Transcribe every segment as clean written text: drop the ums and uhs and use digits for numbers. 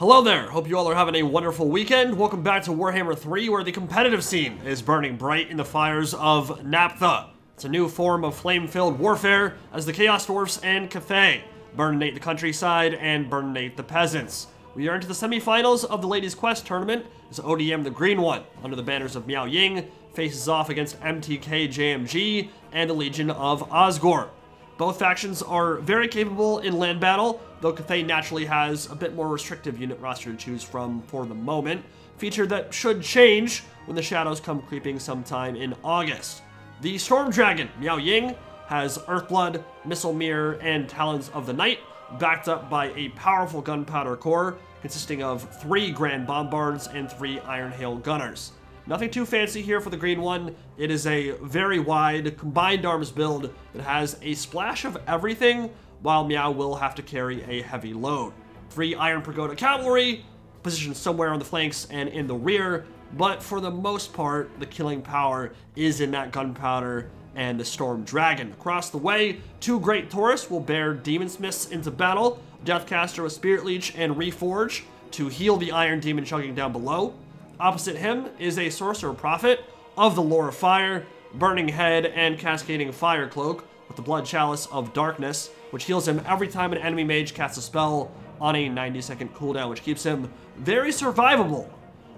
Hello there, hope you all are having a wonderful weekend. Welcome back to Warhammer 3, where the competitive scene is burning bright in the fires of Naphtha. It's a new form of flame-filled warfare as the Chaos Dwarfs and Cathay burninate the countryside and burninate the peasants. We are into the semi-finals of the Ladies' Quest tournament as ODM the Green One, under the banners of Miao Ying, faces off against MTK JMG and the Legion of Osgore. Both factions are very capable in land battle, though Cathay naturally has a bit more restrictive unit roster to choose from for the moment, feature that should change when the shadows come creeping sometime in August. The Storm Dragon, Miao Ying, has Earthblood, Missile Mirror, and Talons of the Night, backed up by a powerful gunpowder core consisting of 3 Grand Bombards and 3 Iron Hail Gunners. Nothing too fancy here for the green one. It is a very wide combined arms build that has a splash of everything, while Miao will have to carry a heavy load. 3 Iron Pagoda Cavalry, positioned somewhere on the flanks and in the rear, but for the most part, the killing power is in that gunpowder and the Storm Dragon. Across the way, 2 Great Taurus will bear Demon Smiths into battle, Deathcaster with Spirit Leech and Reforge to heal the Iron Demon chugging down below. Opposite him is a Sorcerer Prophet of the Lore of Fire, Burning Head and Cascading Fire Cloak with the Blood Chalice of Darkness, which heals him every time an enemy mage casts a spell on a 90-second cooldown, which keeps him very survivable.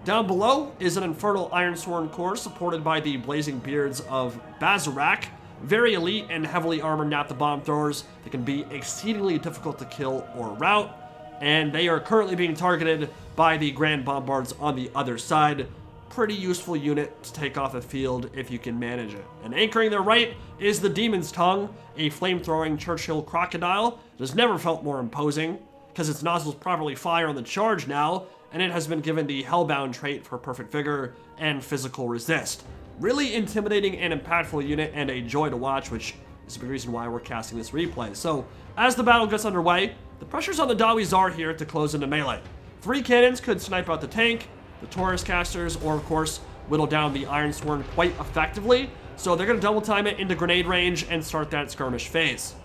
Down below is an Infernal Ironsworn core supported by the Blazing Beards of Bazarak, very elite and heavily armored Napalm bomb throwers that can be exceedingly difficult to kill or rout, and they are currently being targeted by the Grand Bombards on the other side. Pretty useful unit to take off the field if you can manage it. And anchoring their right is the Demon's Tongue, a flame-throwing Churchill crocodile that has never felt more imposing, because its nozzles properly fire on the charge now, and it has been given the Hellbound trait for perfect vigor and physical resist. Really intimidating and impactful unit, and a joy to watch, which is a big reason why we're casting this replay. So, as the battle gets underway, the pressure's on the Dawizar here to close into melee. 3 cannons could snipe out the tank, the Taurus casters, or of course, whittle down the Ironsworn quite effectively, so they're going to double time it into grenade range and start that skirmish phase.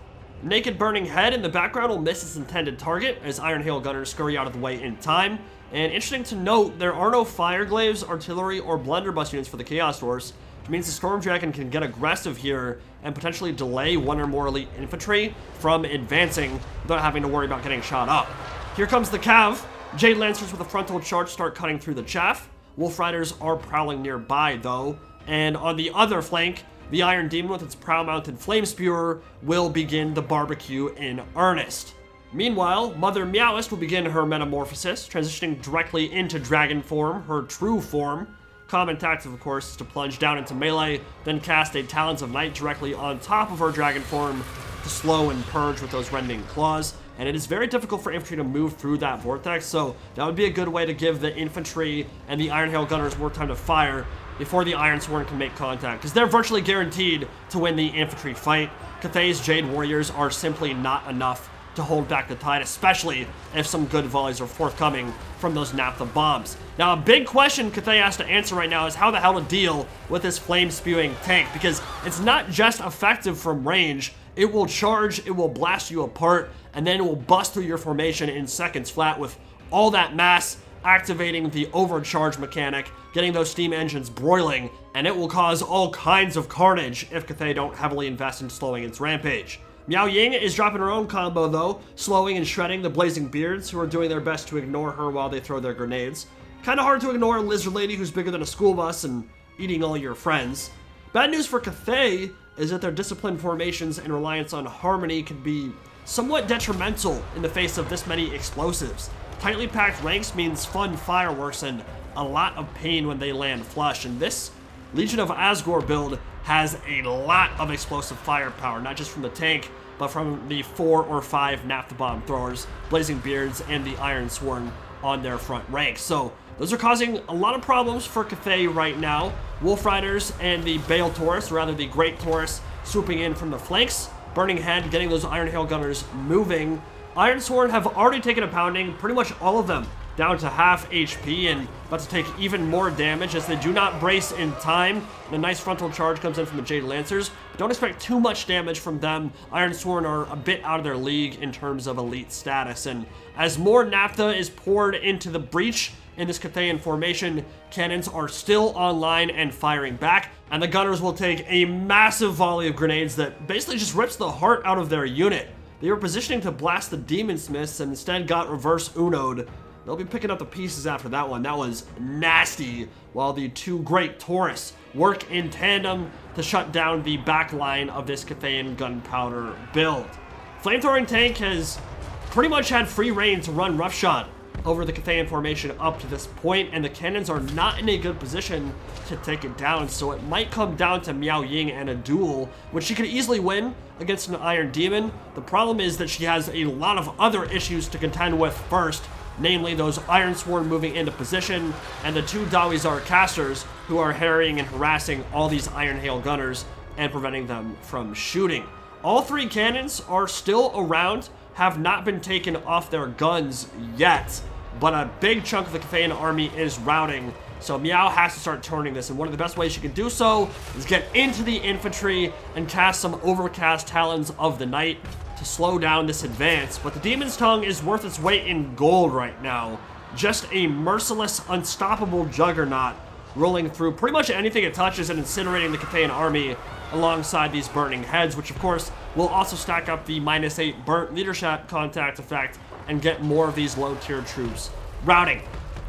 Naked Burning Head in the background will miss its intended target as Iron Hail Gunners scurry out of the way in time. And interesting to note, there are no Fireglaves, Artillery, or Blunderbuss units for the Chaos Dwarfs, which means the Storm Dragon can get aggressive here and potentially delay 1 or more elite infantry from advancing without having to worry about getting shot up. Here comes the Cav. Jade Lancers with a frontal charge start cutting through the chaff. Wolf Riders are prowling nearby though, and on the other flank, the Iron Demon with its prow-mounted Flame Spewer will begin the barbecue in earnest. Meanwhile, Mother Meowist will begin her metamorphosis, transitioning directly into dragon form, her true form. Common tactic, of course, is to plunge down into melee, then cast a Talons of Night directly on top of her dragon form to slow and purge with those rending claws. And it is very difficult for infantry to move through that vortex, so that would be a good way to give the infantry and the Iron Hail Gunners more time to fire before the Ironsworn can make contact, because they're virtually guaranteed to win the infantry fight. Cathay's Jade Warriors are simply not enough to hold back the tide, especially if some good volleys are forthcoming from those Naphtha bombs. Now, a big question Cathay has to answer right now is how the hell to deal with this flame-spewing tank, because it's not just effective from range, it will charge, it will blast you apart, and then it will bust through your formation in seconds flat with all that mass activating the overcharge mechanic, getting those steam engines broiling, and it will cause all kinds of carnage if Cathay don't heavily invest in slowing its rampage. Miao Ying is dropping her own combo though, slowing and shredding the Blazing Beards, who are doing their best to ignore her while they throw their grenades. Kinda hard to ignore a lizard lady who's bigger than a school bus and eating all your friends. Bad news for Cathay is that their disciplined formations and reliance on harmony can be somewhat detrimental in the face of this many explosives. Tightly packed ranks means fun fireworks and a lot of pain when they land flush, and this Legion of Osgore build has a lot of explosive firepower, not just from the tank, but from the 4 or 5 Naphtha bomb throwers, Blazing Beards, and the Ironsworn on their front ranks. So those are causing a lot of problems for Cathay right now. Wolf Riders and the Bale Taurus, or rather the Great Taurus, swooping in from the flanks. Burning Head getting those Iron Hail Gunners moving Ironsworn have already taken a pounding, pretty much all of them down to half HP and about to take even more damage as they do not brace in time. And a nice frontal charge comes in from the Jade Lancers. Don't expect too much damage from them. Ironsworn are a bit out of their league in terms of elite status. And as more naphtha is poured into the breach in this Cathayan formation, cannons are still online and firing back. And the gunners will take a massive volley of grenades that basically just rips the heart out of their unit. They were positioning to blast the Demon Smiths and instead got reverse uno'd. They'll be picking up the pieces after that one. That was nasty, while the two great Taurus work in tandem to shut down the back line of this Cathayan gunpowder build. Flamethrowing tank has pretty much had free reign to run roughshod over the Cathayan formation up to this point, and the cannons are not in a good position to take it down, so it might come down to Miao Ying and a duel, which she could easily win against an Iron Demon. The problem is that she has a lot of other issues to contend with first, namely those Ironsworn moving into position, and the two Dawizar casters who are harrying and harassing all these Iron Hail gunners and preventing them from shooting. All three cannons are still around, have not been taken off their guns yet, but a big chunk of the Cathayan army is routing, so Miao has to start turning this, and one of the best ways she can do so is get into the infantry and cast some Overcast Talons of the Night to slow down this advance. But the Demon's Tongue is worth its weight in gold right now. Just a merciless, unstoppable juggernaut rolling through pretty much anything it touches and incinerating the Cathayan army alongside these burning heads, which of course will also stack up the -8 burnt leadership contact effect and get more of these low-tier troops routing.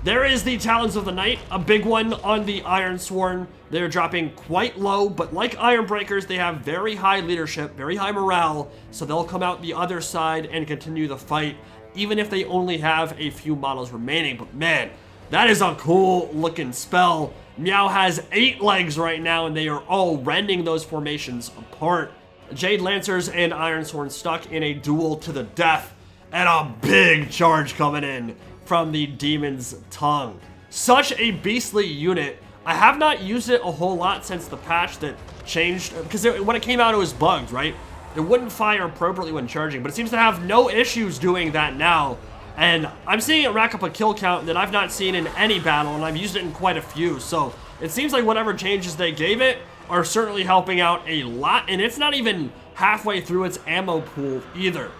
There is the Talons of the Night, a big one on the Ironsworn. They're dropping quite low, but like Ironbreakers, they have very high leadership, very high morale, so they'll come out the other side and continue the fight, even if they only have a few models remaining. But man, that is a cool looking spell. Miao has 8 legs right now, and they are all rending those formations apart. Jade Lancers and Ironsworn stuck in a duel to the death, and a big charge coming in from the Demon's Tongue. Such a beastly unit. I have not used it a whole lot since the patch that changed, because when it came out it was bugged, right? It wouldn't fire appropriately when charging, but it seems to have no issues doing that now. And I'm seeing it rack up a kill count that I've not seen in any battle, and I've used it in quite a few. So it seems like whatever changes they gave it are certainly helping out a lot, and it's not even halfway through its ammo pool either.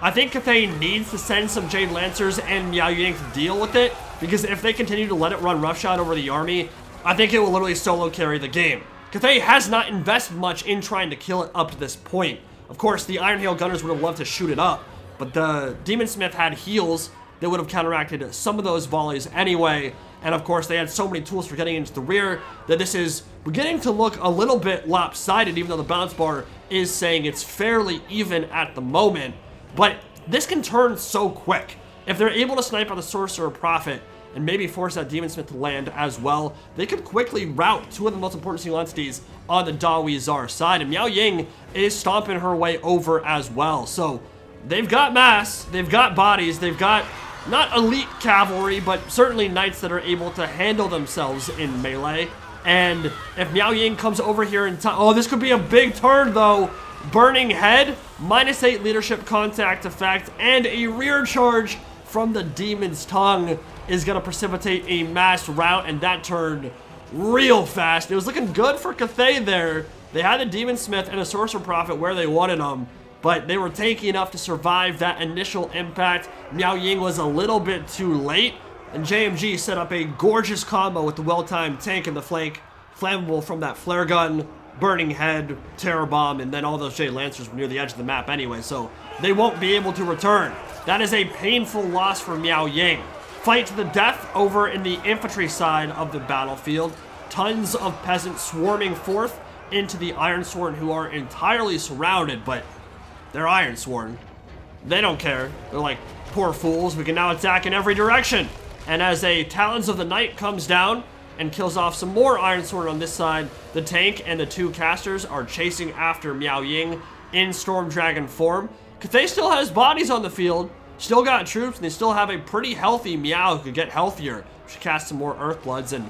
I think Cathay needs to send some Jade Lancers and Miao Ying to deal with it, because if they continue to let it run roughshod over the army, I think it will literally solo carry the game. Cathay has not invested much in trying to kill it up to this point. Of course, the Iron Hail Gunners would have loved to shoot it up, but the Demon Smith had heals that would have counteracted some of those volleys anyway, and of course they had so many tools for getting into the rear that this is beginning to look a little bit lopsided, even though the balance bar is saying it's fairly even at the moment. But this can turn so quick. If they're able to snipe out the Sorcerer Prophet and maybe force that Demon Smith to land as well, they could quickly rout two of the most important single entities on the Dawizar side, and Miao Ying is stomping her way over as well. So they've got mass, they've got bodies, they've got not elite cavalry, but certainly knights that are able to handle themselves in melee. And if Miao Ying comes over here in time, oh, this could be a big turn though. Burning Head, -8 leadership contact effect, and a rear charge from the Demon's Tongue is going to precipitate a mass rout, and that turned real fast. It was looking good for Cathay there. They had the Demon Smith and a Sorcerer Prophet where they wanted them, but they were tanky enough to survive that initial impact. Miao Ying was a little bit too late, and JMG set up a gorgeous combo with the well-timed tank in the flank, flammable from that flare gun, Burning Head, Terror Bomb, and then all those Jade Lancers were near the edge of the map anyway, so they won't be able to return. That is a painful loss for Miao Ying. Fight to the death over in the infantry side of the battlefield. Tons of peasants swarming forth into the Ironsworn, who are entirely surrounded, but they're Ironsworn. They don't care. They're like, poor fools, we can now attack in every direction. And as a Talons of the Night comes down and kills off some more Ironsworn on this side, the tank and the two casters are chasing after Miao Ying in Storm Dragon form. Cathay still has bodies on the field, still got troops, and they still have a pretty healthy Miao who could get healthier. She casts some more Earthbloods, and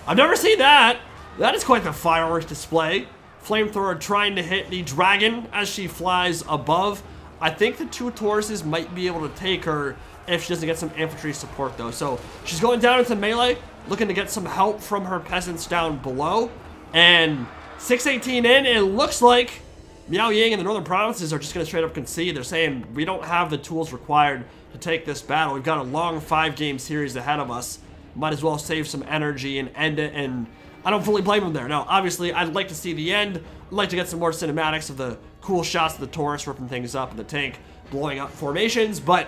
I've never seen that. That is quite the fireworks display. Flamethrower trying to hit the dragon as she flies above. I think the 2 Tauruses might be able to take her if she doesn't get some infantry support, though. So she's going down into melee, looking to get some help from her peasants down below. And 618 in, it looks like Miao Ying and the northern provinces are just going to straight up concede. They're saying, we don't have the tools required to take this battle. We've got a long 5-game series ahead of us. Might as well save some energy and end it, and I don't fully blame them there. Now, obviously, I'd like to see the end. I'd like to get some more cinematics of the cool shots of the Taurus ripping things up and the tank blowing up formations, but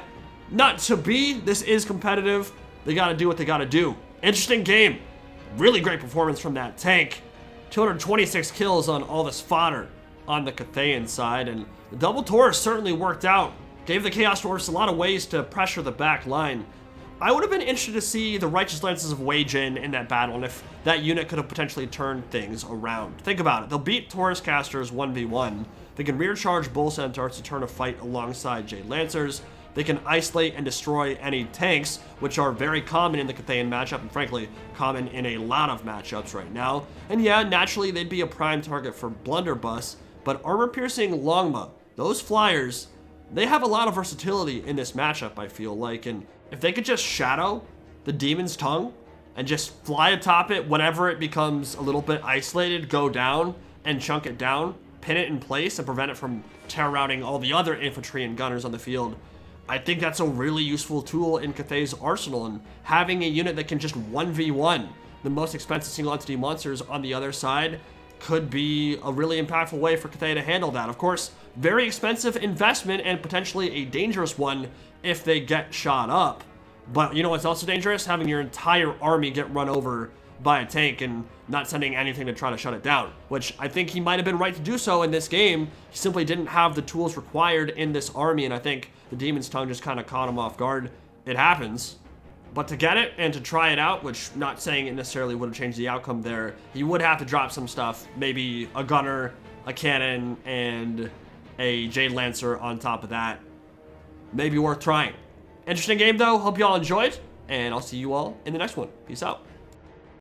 not to be. This is competitive. They got to do what they got to do. Interesting game. Really great performance from that tank. 226 kills on all this fodder on the Cathayan side, and the double Taurus certainly worked out. Gave the Chaos Dwarfs a lot of ways to pressure the back line. I would have been interested to see the Righteous Lances of Wei Jin in that battle, and if that unit could have potentially turned things around. Think about it. They'll beat Taurus Casters 1v1. They can rear charge Bull Centaurs to turn a fight alongside Jade Lancers. They can isolate and destroy any tanks, which are very common in the Cathayan matchup, and frankly, common in a lot of matchups right now. And yeah, naturally, they'd be a prime target for Blunderbuss, but armor-piercing Longma, those flyers, they have a lot of versatility in this matchup, I feel like, and if they could just shadow the Demon's Tongue and just fly atop it whenever it becomes a little bit isolated, go down and chunk it down, pin it in place and prevent it from tear-routing all the other infantry and gunners on the field, I think that's a really useful tool in Cathay's arsenal, and having a unit that can just 1v1 the most expensive single entity monsters on the other side could be a really impactful way for Cathay to handle that. Of course, very expensive investment and potentially a dangerous one if they get shot up. But you know what's also dangerous? Having your entire army get run over by a tank and not sending anything to try to shut it down, which I think he might have been right to do so in this game. He simply didn't have the tools required in this army, and I think the Demon's Tongue just kind of caught him off guard. It happens. But to get it and to try it out, which not saying it necessarily would have changed the outcome there, he would have to drop some stuff, maybe a gunner, a cannon, and a Jade Lancer on top of that. Maybe worth trying. Interesting game though, hope you all enjoyed, and I'll see you all in the next one. Peace out.